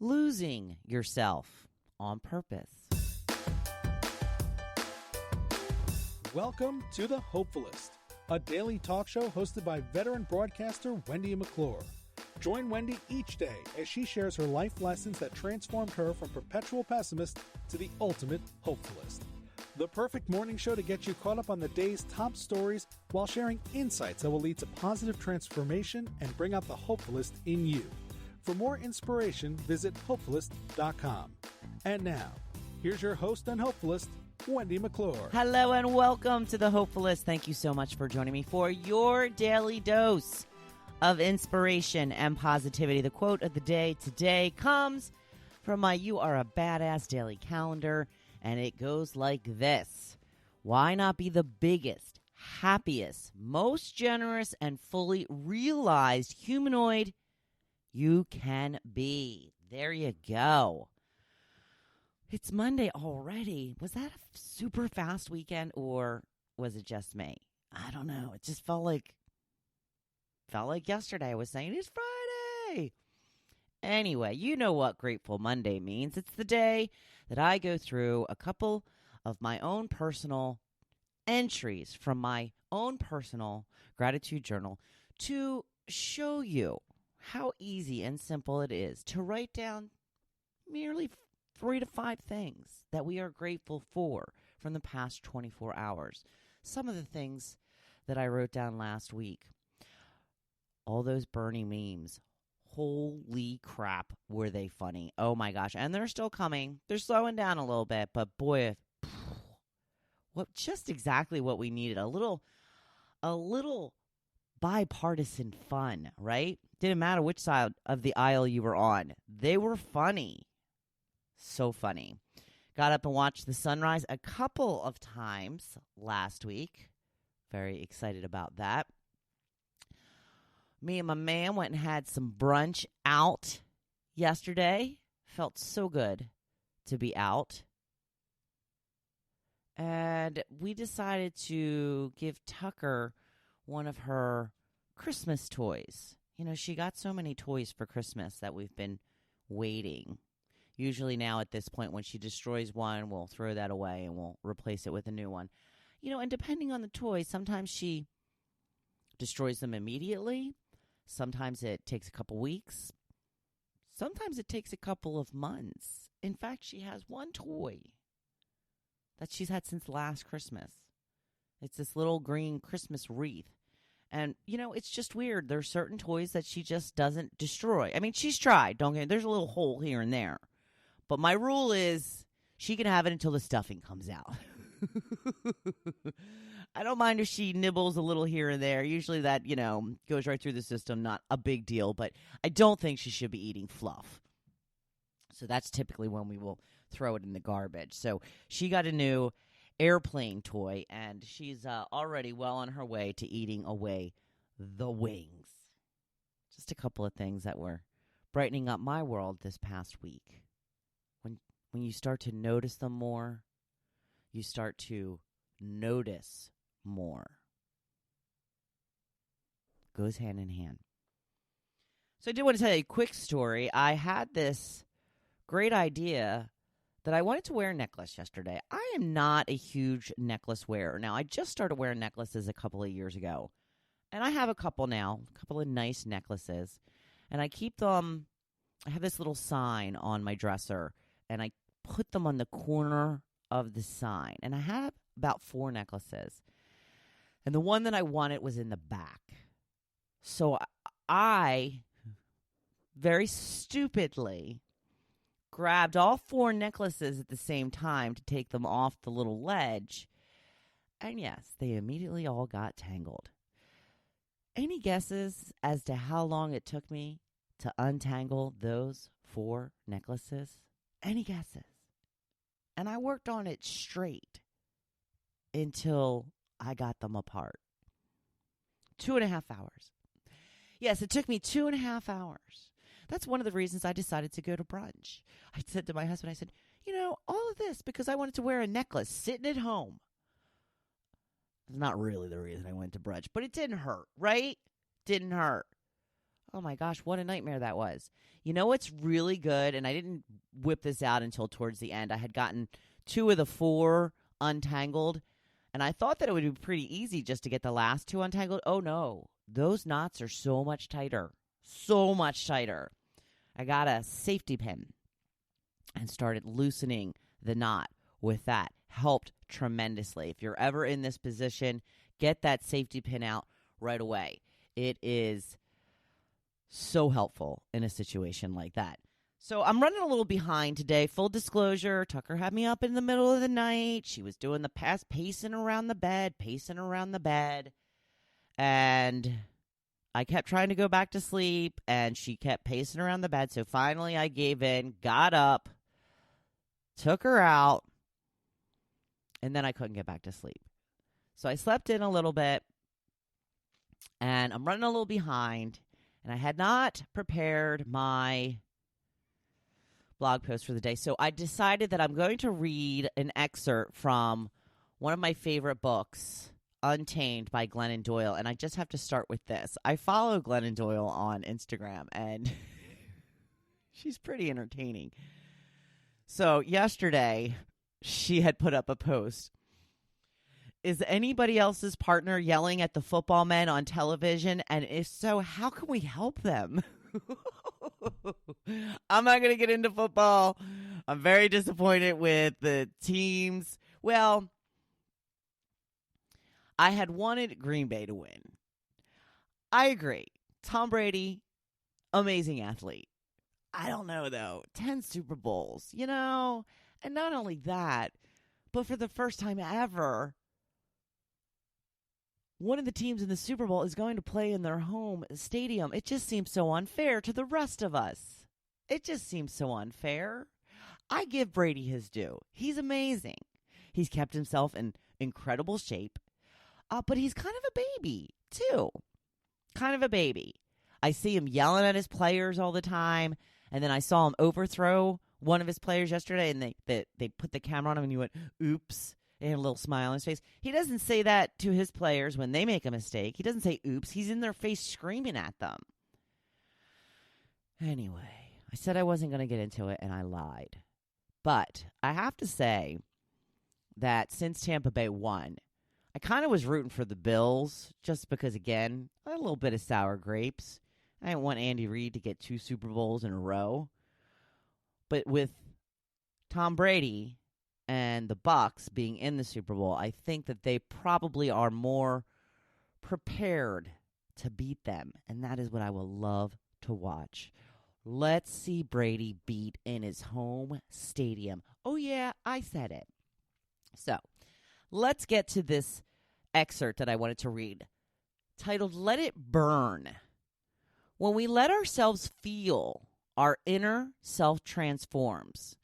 losing yourself on purpose. Welcome to The Hopefulist, a daily talk show hosted by veteran broadcaster Wendy McClure. Join Wendy each day as she shares her life lessons that transformed her from perpetual pessimist to the ultimate hopefulist. The perfect morning show to get you caught up on the day's top stories while sharing insights that will lead to positive transformation and bring out the hopefulist in you. For more inspiration, visit hopefulist.com. And now, here's your host and hopefulist, Wendy McClure. Hello and welcome to The Hopefulist. Thank you so much for joining me for your daily dose of inspiration and positivity. The quote of the day today comes from my You Are a Badass daily calendar, and it goes like this. Why not be the biggest, happiest, most generous, and fully realized humanoid you can be? There you go. It's Monday already. Was that a super fast weekend or was it just me? I don't know. It just felt like yesterday I was saying it's Friday. Anyway, you know what Grateful Monday means. It's the day that I go through a couple of my own personal entries from my own personal gratitude journal to show you how easy and simple it is to write down merely 3 to 5 things that we are grateful for from the past 24 hours. Some of the things that I wrote down last week. All those Bernie memes. Holy crap, were they funny. Oh my gosh. And they're still coming. They're slowing down a little bit, but boy, just exactly what we needed. A little bipartisan fun, right? Didn't matter which side of the aisle you were on. They were funny. So funny. Got up and watched the sunrise a couple of times last week. Very excited about that. Me and my man went and had some brunch out yesterday. Felt so good to be out. And we decided to give Tucker one of her Christmas toys. You know, she got so many toys for Christmas that we've been waiting. Usually now at this point when she destroys one, we'll throw that away and we'll replace it with a new one. You know, and depending on the toy, sometimes she destroys them immediately. Sometimes it takes a couple weeks. Sometimes it takes a couple of months. In fact, she has one toy that she's had since last Christmas. It's this little green Christmas wreath. And, you know, it's just weird. There's certain toys that she just doesn't destroy. I mean, she's tried. There's a little hole here and there. But my rule is she can have it until the stuffing comes out. I don't mind if she nibbles a little here and there. Usually that, you know, goes right through the system. Not a big deal. But I don't think she should be eating fluff. So that's typically when we will throw it in the garbage. So she got a new airplane toy, and she's already well on her way to eating away the wings. Just a couple of things that were brightening up my world this past week. When you start to notice them more, you start to notice more. Goes hand in hand. So I did want to tell you a quick story. I had this great idea that I wanted to wear a necklace yesterday. I am not a huge necklace wearer. Now, I just started wearing necklaces a couple of years ago. And I have a couple now, a couple of nice necklaces. And I keep them, I have this little sign on my dresser, and I put them on the corner of the sign. And I have about 4 necklaces. And the one that I wanted was in the back. So I very stupidly grabbed all 4 necklaces at the same time to take them off the little ledge. And yes, they immediately all got tangled. Any guesses as to how long it took me to untangle those 4 necklaces? Any guesses? And I worked on it straight until I got them apart. 2.5 hours. Yes, it took me 2.5 hours. That's one of the reasons I decided to go to brunch. I said to my husband, I said, you know, all of this because I wanted to wear a necklace sitting at home. It's not really the reason I went to brunch, but it didn't hurt, right? Didn't hurt. Oh my gosh, what a nightmare that was. You know what's really good? And I didn't whip this out until towards the end. I had gotten 2 of the 4 untangled, and I thought that it would be pretty easy just to get the last 2 untangled. Oh no, those knots are so much tighter. So much tighter. I got a safety pin and started loosening the knot with that. Helped tremendously. If you're ever in this position, get that safety pin out right away. It is so helpful in a situation like that. So I'm running a little behind today. Full disclosure, Tucker had me up in the middle of the night. She was doing the pacing around the bed. And I kept trying to go back to sleep, and she kept pacing around the bed. So finally I gave in, got up, took her out, and then I couldn't get back to sleep. So I slept in a little bit, and I'm running a little behind, and I had not prepared my blog post for the day. So I decided that I'm going to read an excerpt from one of my favorite books, Untamed by Glennon Doyle. And I just have to start with this. I follow Glennon Doyle on Instagram, and she's pretty entertaining. So yesterday, she had put up a post. Is anybody else's partner yelling at the football men on television? And if so, how can we help them? I'm not going to get into football. I'm very disappointed with the teams. Well, I had wanted Green Bay to win. I agree. Tom Brady, amazing athlete. I don't know, though. 10 Super Bowls, you know? And not only that, but for the first time ever, one of the teams in the Super Bowl is going to play in their home stadium. It just seems so unfair to the rest of us. It just seems so unfair. I give Brady his due. He's amazing. He's kept himself in incredible shape. But he's kind of a baby, too. Kind of a baby. I see him yelling at his players all the time. And then I saw him overthrow one of his players yesterday, and they put the camera on him, and he went, oops. And a little smile on his face. He doesn't say that to his players when they make a mistake. He doesn't say, oops. He's in their face screaming at them. Anyway, I said I wasn't going to get into it, and I lied. But I have to say that since Tampa Bay won, I kind of was rooting for the Bills just because, again, a little bit of sour grapes. I didn't want Andy Reid to get 2 Super Bowls in a row. But with Tom Brady and the Bucs being in the Super Bowl, I think that they probably are more prepared to beat them. And that is what I will love to watch. Let's see Brady beat in his home stadium. Oh, yeah, I said it. So, let's get to this excerpt that I wanted to read, titled, Let It Burn. When we let ourselves feel, our inner self transforms.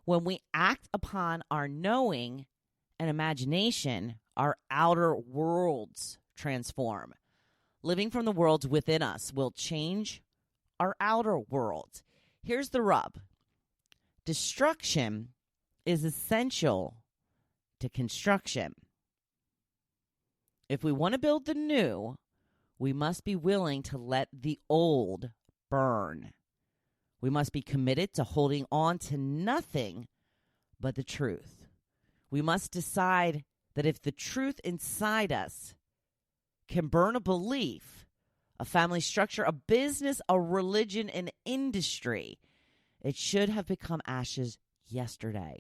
When we act upon our knowing and imagination, our outer worlds transform. Living from the worlds within us will change our outer worlds. Here's the rub. Destruction is essential to construction. If we want to build the new, we must be willing to let the old burn. We must be committed to holding on to nothing but the truth. We must decide that if the truth inside us can burn a belief, a family structure, a business, a religion, an industry, it should have become ashes yesterday.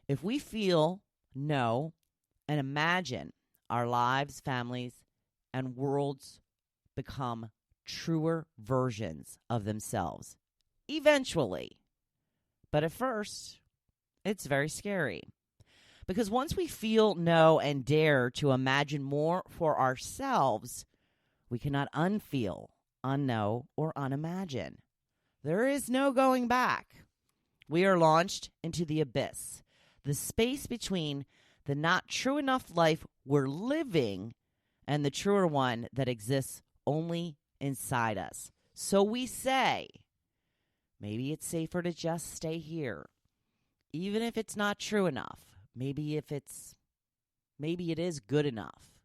If we feel, know, and imagine our lives, families, and worlds become truer versions of themselves, eventually. But at first, it's very scary. Because once we feel, know, and dare to imagine more for ourselves, we cannot unfeel, unknow, or unimagine. There is no going back. We are launched into the abyss, the space between the not true enough life we're living and the truer one that exists only inside us. So we say, maybe it's safer to just stay here, even if it's not true enough. Maybe it is good enough.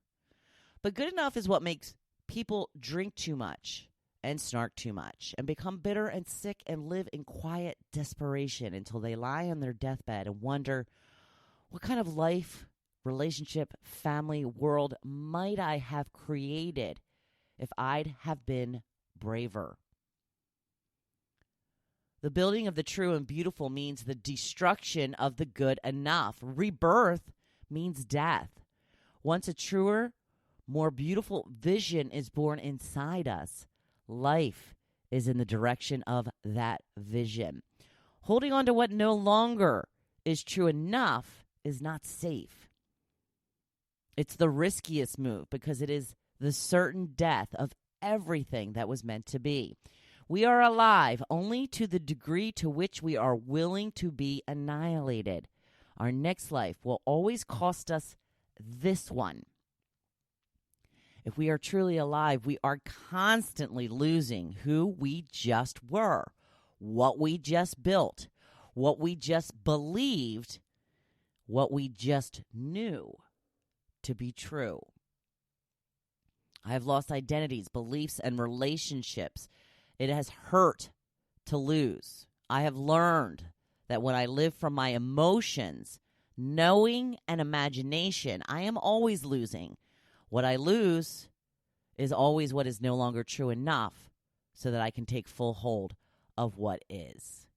But good enough is what makes people drink too much, and snark too much and become bitter and sick and live in quiet desperation until they lie on their deathbed and wonder, what kind of life, relationship, family, world might I have created if I'd have been braver? The building of the true and beautiful means the destruction of the good enough. Rebirth means death. Once a truer, more beautiful vision is born inside us, life is in the direction of that vision. Holding on to what no longer is true enough is not safe. It's the riskiest move because it is the certain death of everything that was meant to be. We are alive only to the degree to which we are willing to be annihilated. Our next life will always cost us this one. If we are truly alive, we are constantly losing who we just were, what we just built, what we just believed, what we just knew to be true. I have lost identities, beliefs, and relationships. It has hurt to lose. I have learned that when I live from my emotions, knowing, and imagination, I am always losing. What I lose is always what is no longer true enough so that I can take full hold of what is.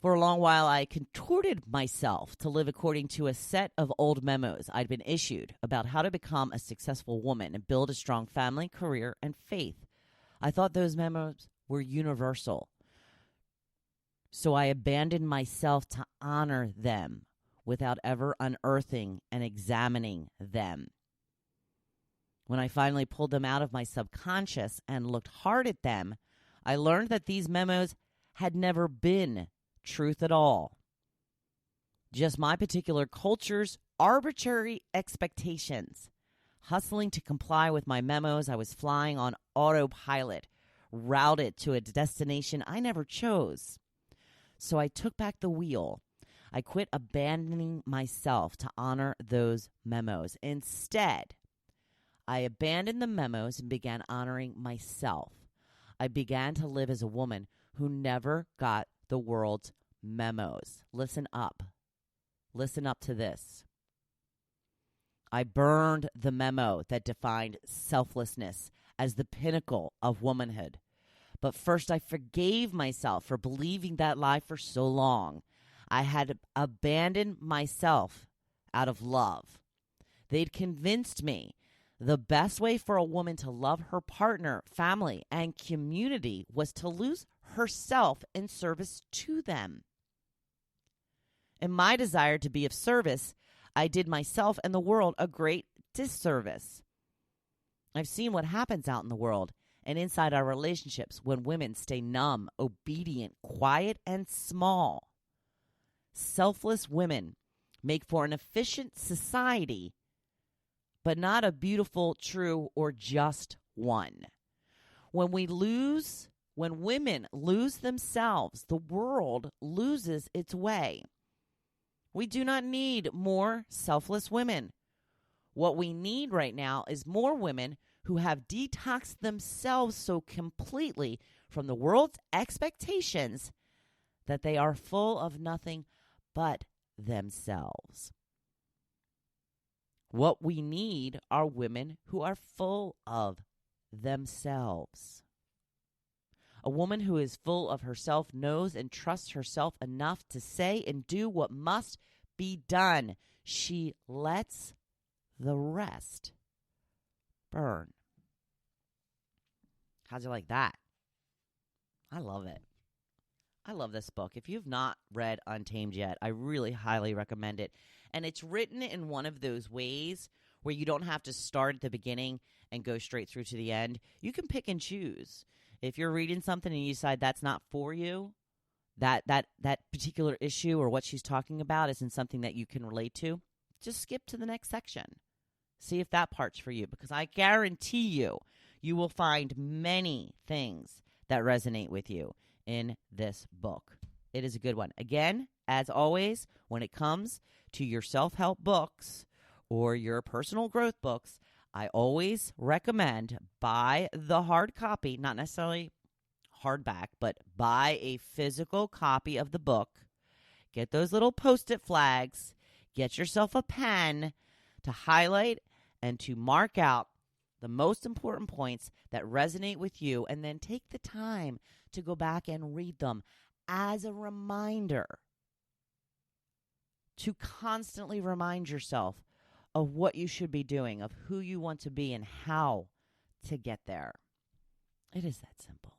For a long while, I contorted myself to live according to a set of old memos I'd been issued about how to become a successful woman and build a strong family, career, and faith. I thought those memos were universal. So I abandoned myself to honor them without ever unearthing and examining them. When I finally pulled them out of my subconscious and looked hard at them, I learned that these memos had never been truth at all. Just my particular culture's arbitrary expectations. Hustling to comply with my memos, I was flying on autopilot, routed to a destination I never chose. So I took back the wheel. I quit abandoning myself to honor those memos. Instead, I abandoned the memos and began honoring myself. I began to live as a woman who never got the world's memos. Listen up. Listen up to this. I burned the memo that defined selflessness as the pinnacle of womanhood. But first, I forgave myself for believing that lie for so long. I had abandoned myself out of love. They'd convinced me the best way for a woman to love her partner, family, and community was to lose herself in service to them. In my desire to be of service, I did myself and the world a great disservice. I've seen what happens out in the world and inside our relationships when women stay numb, obedient, quiet, and small. Selfless women make for an efficient society, but not a beautiful, true, or just one. When women lose themselves, the world loses its way. We do not need more selfless women. What we need right now is more women who have detoxed themselves so completely from the world's expectations that they are full of nothing but themselves. What we need are women who are full of themselves. A woman who is full of herself knows and trusts herself enough to say and do what must be done. She lets the rest burn. How'd you like that? I love it. I love this book. If you've not read Untamed yet, I really highly recommend it. And it's written in one of those ways where you don't have to start at the beginning and go straight through to the end. You can pick and choose. If you're reading something and you decide that's not for you, that particular issue or what she's talking about isn't something that you can relate to, just skip to the next section. See if that part's for you, because I guarantee you will find many things that resonate with you in this book. It is a good one. Again, as always, when it comes to your self-help books or your personal growth books, I always recommend buy the hard copy, not necessarily hardback, but buy a physical copy of the book. Get those little Post-it flags. Get yourself a pen to highlight and to mark out the most important points that resonate with you, and then take the time to go back and read them as a reminder to constantly remind yourself of what you should be doing, of who you want to be, and how to get there. It is that simple.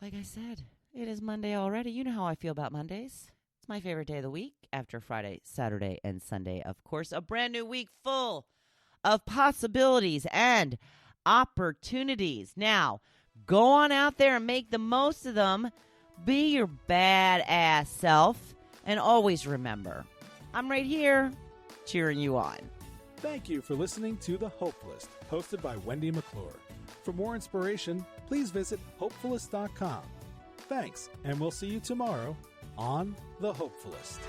Like I said, it is Monday already. You know how I feel about Mondays. It's my favorite day of the week after Friday, Saturday, and Sunday. Of course, a brand new week full of possibilities and opportunities. Now, go on out there and make the most of them. Be your badass self. And always remember, I'm right here cheering you on. Thank you for listening to The Hope List, hosted by Wendy McClure. For more inspiration, please visit hopefulist.com. Thanks, and we'll see you tomorrow on The Hopefulist.